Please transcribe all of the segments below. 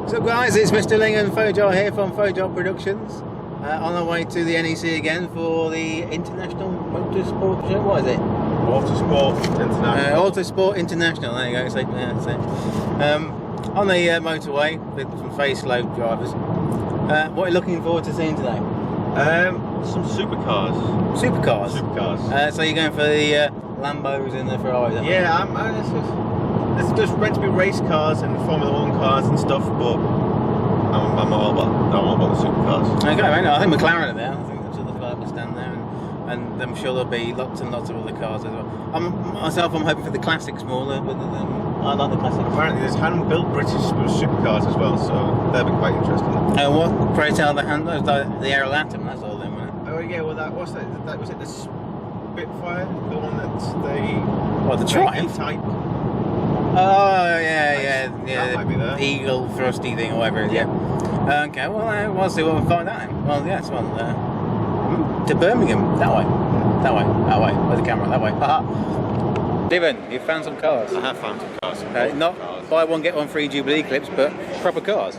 So guys, it's Mr. Ling and Fojar here from Fojart Productions, on our way to the NEC again for the International Motorsport Show. What is it? Autosport International. Autosport International, there you go. So, yeah, so, on the motorway with some face slow drivers. What are you looking forward to seeing today? Some supercars. Supercars? Supercars. So you're going for the Lambos and the Ferraris? Yeah, it's just meant to be race cars and Formula 1 cars and stuff, but I'm all about the supercars. Okay, right, I think McLaren are there. I think the club will stand there, and I'm sure there'll be lots and lots of other cars as well. I'm hoping for the classics more, but I like the classics. Apparently there's hand-built British supercars as well, so they'll be quite interesting. What? Pray tell the hand? The Aerolatum, that's all then, wasn't it? Oh yeah, well was it the Spitfire? The one that's the... What, the Triumph? Type? Oh yeah. That might be there. Eagle thrusty thing or whatever it is, yeah. Okay, well we'll see what we find out then. Well, yes, to Birmingham, that way, with the camera, that way. Haha. Stephen, you've found some cars. I have found some cars. Not cars. Buy one get one free Jubilee clips, but proper cars.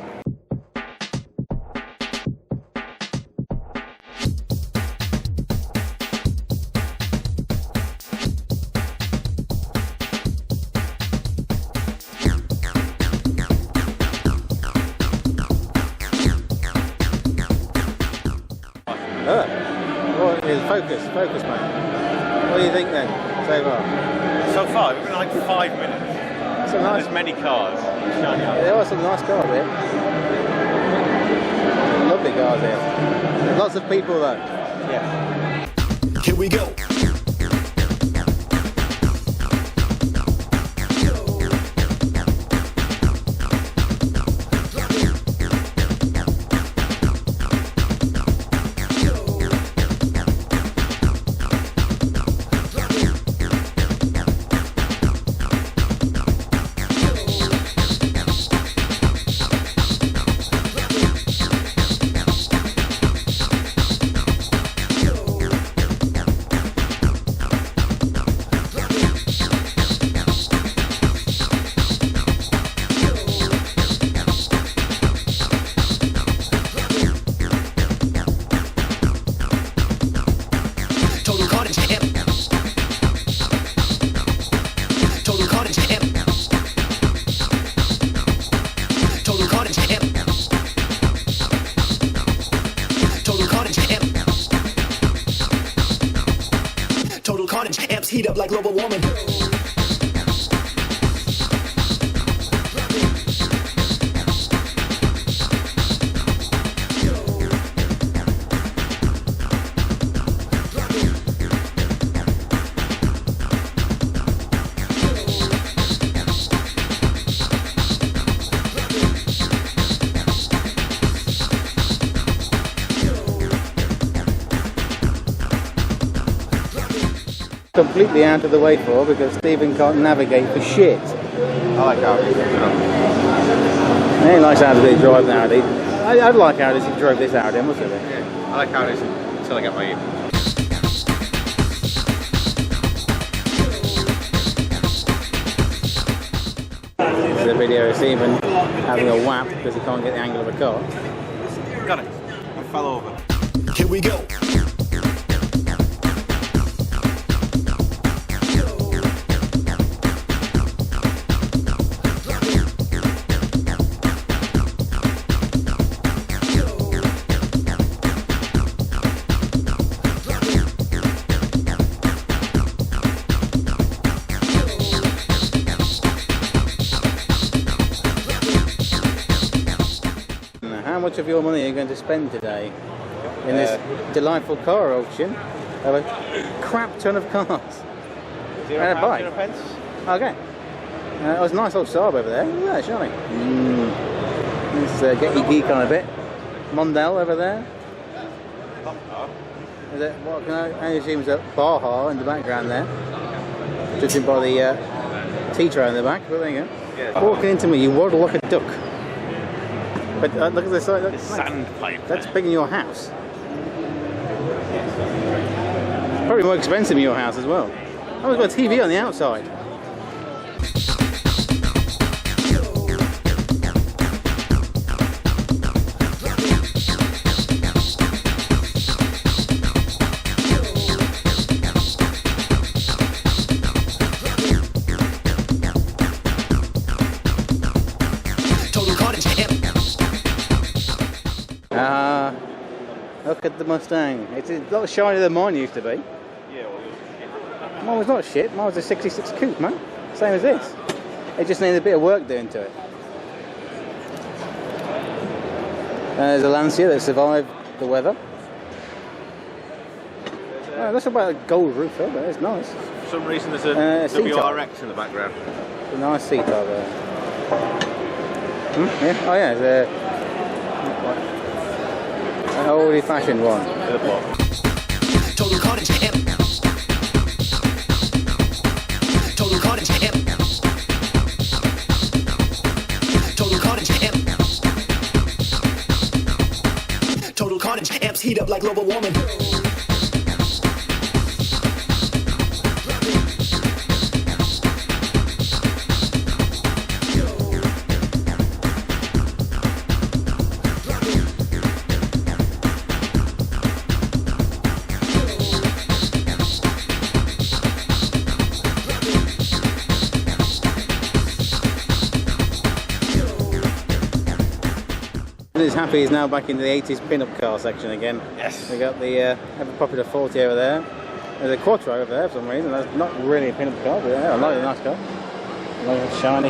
Focus, mate. What do you think then, so far? So far, we've been like 5 minutes. Some nice, There's many cars. There are some nice cars here. Lovely cars here. There's lots of people though. Yeah. Here we go. Amps heat up like global warming. Completely out of the way for because Stephen can't navigate for shit. I like Audi. He likes Audi, he drives an Audi. I'd like Audi if he drove this Audi, must have been. Yeah, I like Audis until I get my ear. This is a video of Stephen having a whap because he can't get the angle of a car. Got it. I fell over. Here we go. How much of your money are you going to spend today in this delightful car auction of a crap ton of cars? And a bike. Okay. It was a nice little Saab over there. Look at that, shiny. Let's get your geek on a bit. Mondale over there. Is it, what can I assume is a Baja in the background there? Judging by the T-tray in the back, but there you go. Yeah. Walking into me, you waddle like a duck. But look at this, Sandpiper. That's big in your house. Probably more expensive in your house as well. Oh, it's got a TV on the outside. Look at the Mustang. It's a lot shinier than mine used to be. Yeah, well, Mine was not shit. Mine was a 66 coupe, man. Same as this. It just needed a bit of work doing to it. There's a Lancia that survived the weather. Oh, that's about a gold roof over there. It's nice. for some reason there's a WRX in the background. A nice seat over there. Yeah. Oh yeah, it's an old-fashioned one. Total carnage. Total carnage. Total carnage. Total carnage. Amps heat up like global warming. He's happy he's now back in the 80s pin-up car section again. Yes. We got the ever popular 40 over there. There's a Quattro over there for some reason. That's not really a pin-up car, but yeah, I like a nice car. Like shiny.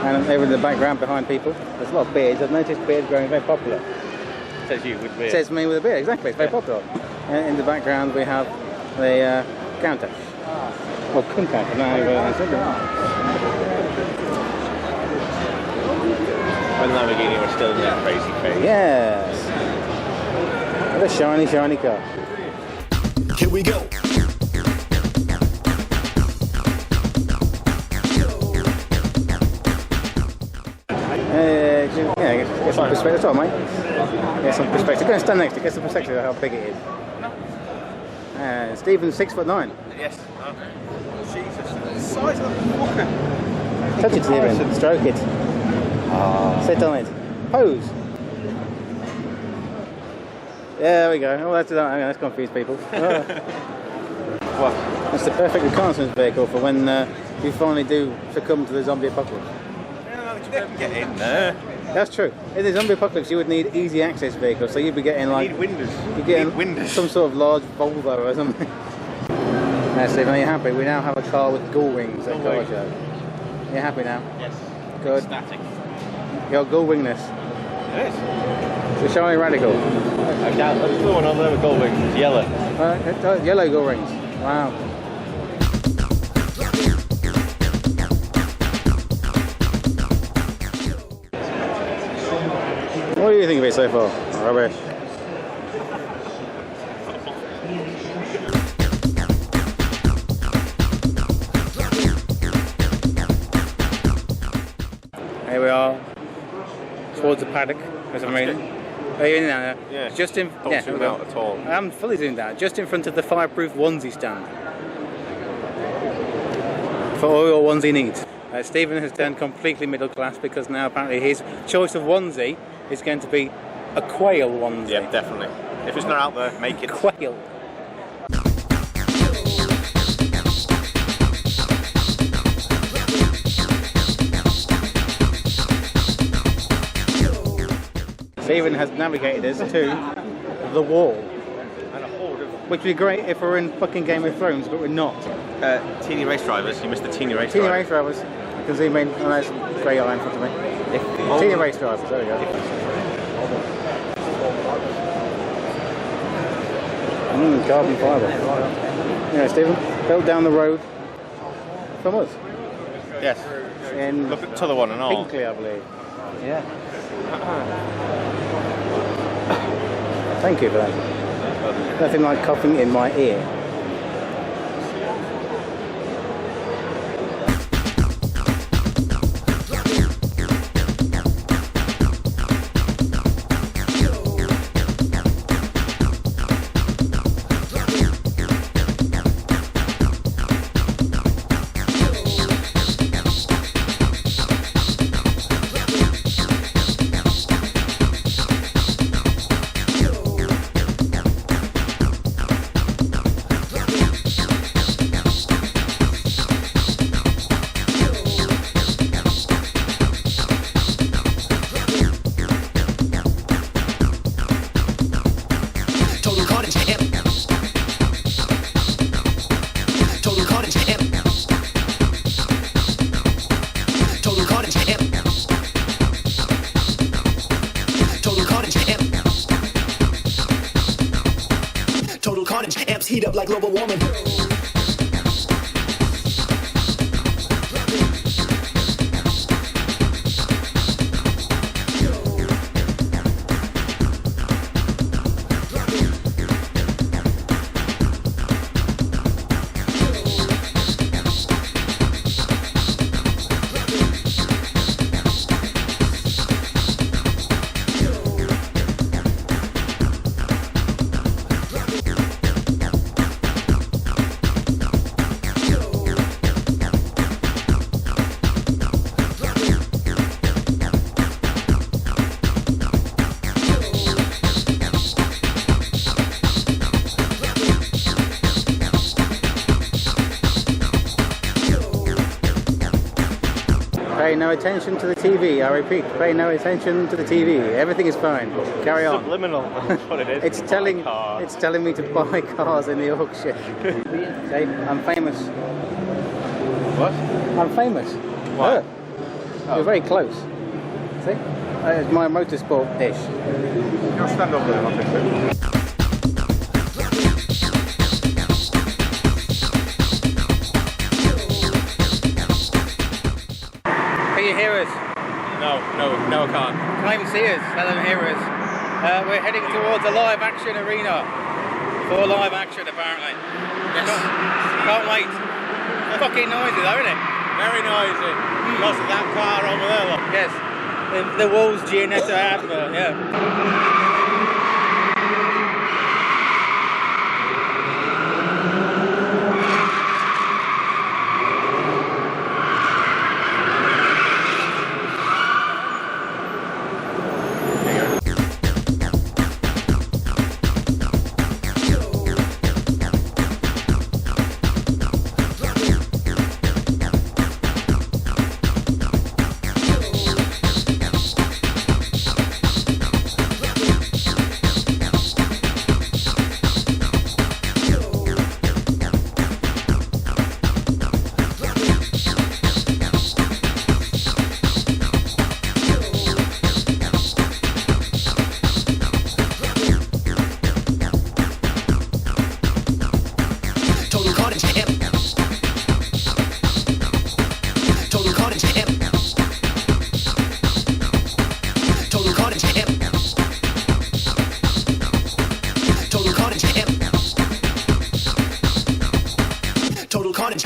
And over in the background behind people, there's a lot of beards. I've noticed beards growing very popular. It says you with beard. It says me with a beard, exactly. It's very popular. And in the background we have the Countach. Well, Countach. When the Lamborghini was still in that crazy phase. Yes. What a shiny car. Here we go. Get some perspective. That's all, mate. Get some perspective. Go and stand next to it. Get some perspective of how big it is. Stephen's 6'9". Yes. Jesus. The size of the fucker. Touch it, Stephen. Stroke it. Sit on it. Pose. Yeah, there we go. Oh, that's confused people. What? That's the perfect reconnaissance vehicle for when you finally do succumb to the zombie apocalypse. Yeah, they can get in there. That's true. In the zombie apocalypse, you would need easy access vehicles, so you'd be getting like You need windows. you'd get windows. some sort of large Volvo or something. Now, Stephen, are you happy? We now have a car with gull wings at car show. You happy now? Yes. Good. Static. Your gull wingness. It is. It's a shiny radical. I doubt there's another one on there with gold wings. It's yellow. Yellow gull rings. Wow. What do you think of it so far? Rubbish. Here we are, towards the paddock, for some reason. Are you in there? Yeah. Just in. Don't zoom out at all. I'm fully zoomed out. Just in front of the fireproof onesie stand. For all your onesie needs. Stephen has turned completely middle class because now apparently his choice of onesie is going to be a quail onesie. Yeah, definitely. If it's not out there, make it. Quail. Stephen has navigated us to the wall. And a horde of Which would be great if we're in fucking Game of Thrones, but we're not. teeny race drivers. You missed the teeny race Teeny drivers. race drivers. I can zoom in. Oh, there's a grey eye in front of me. Teeny race drivers, there we go. Carbon fibre. Yeah, Stephen, built down the road from us. Yes. In Look at the other one and all. Pinkley, I believe. Yeah. Thank you for that. Nothing like coughing in my ear. amps heat up like global warming. Pay no attention to the TV. I repeat, pay no attention to the TV. Everything is fine. Carry on. Subliminal, that's what it is. It's telling me to buy cars in the auction. See, I'm famous. What? I'm famous. Why? Look. You're very close. See? It's my motorsport dish. You'll stand over there, I'll fix it. Can you hear us? No, I can't. Can't even see us, let them hear us. We're heading towards a live action arena. For live action, apparently. Yes. Can't wait. Fucking noisy though, isn't it? Very noisy. Lots of that car over there, look. Yes. The Wolves Gianetto advert, yeah.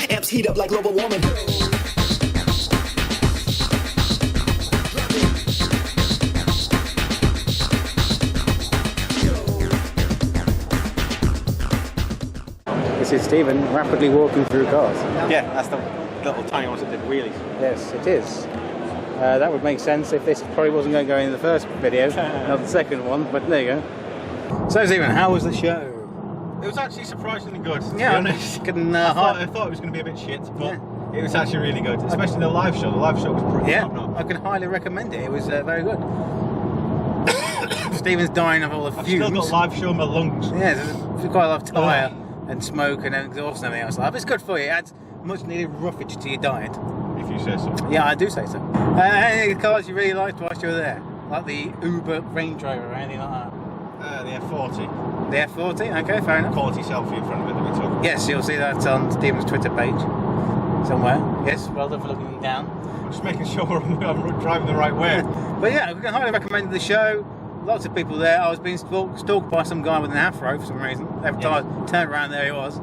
Amps heat up like global warming. This is Stephen rapidly walking through cars. Yeah, that's the little tiny ones that did wheelies. Yes, it is. That would make sense if this probably wasn't going to go in the first video, not the second one, but there you go. So Stephen, how was the show? It was actually surprisingly good, to be Yeah, honest. I I thought it was going to be a bit shit, but it was actually really good, especially the live show. The live show was pretty top-notch. I can highly recommend it. It was very good. Stephen's dying of all the fumes. I've still got live show in my lungs. Yeah, there's quite a lot of tyre and smoke and exhaust and everything else. It's good for you. It adds much needed roughage to your diet. If you say so. Yeah, I do say so. Any cars you really liked whilst you were there? Like the Uber Range Rover or anything like that? The F40. The F40? Okay, fair enough. Quality selfie in front of it that we took. Yes, you'll see that on Stephen's Twitter page somewhere. Yes, well done for looking down. I'm just making sure I'm driving the right way. But yeah, we can highly recommend the show. Lots of people there. I was being stalked by some guy with an afro for some reason. Every time I turned around, there he was.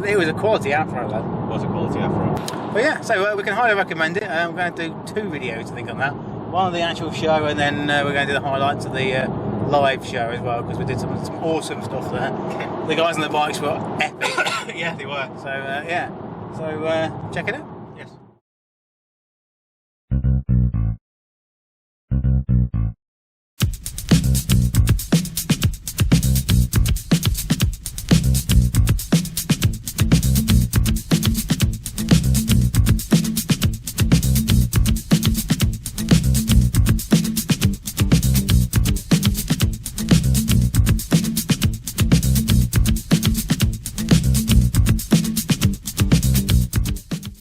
It was a quality afro, though. It was a quality afro. But yeah, so we can highly recommend it. We're going to do 2 videos, I think, on that. One of the actual show, and then we're going to do the highlights of the live show as well, because we did some awesome stuff there. The guys on the bikes were epic. Yeah, they were. So yeah, so check it out.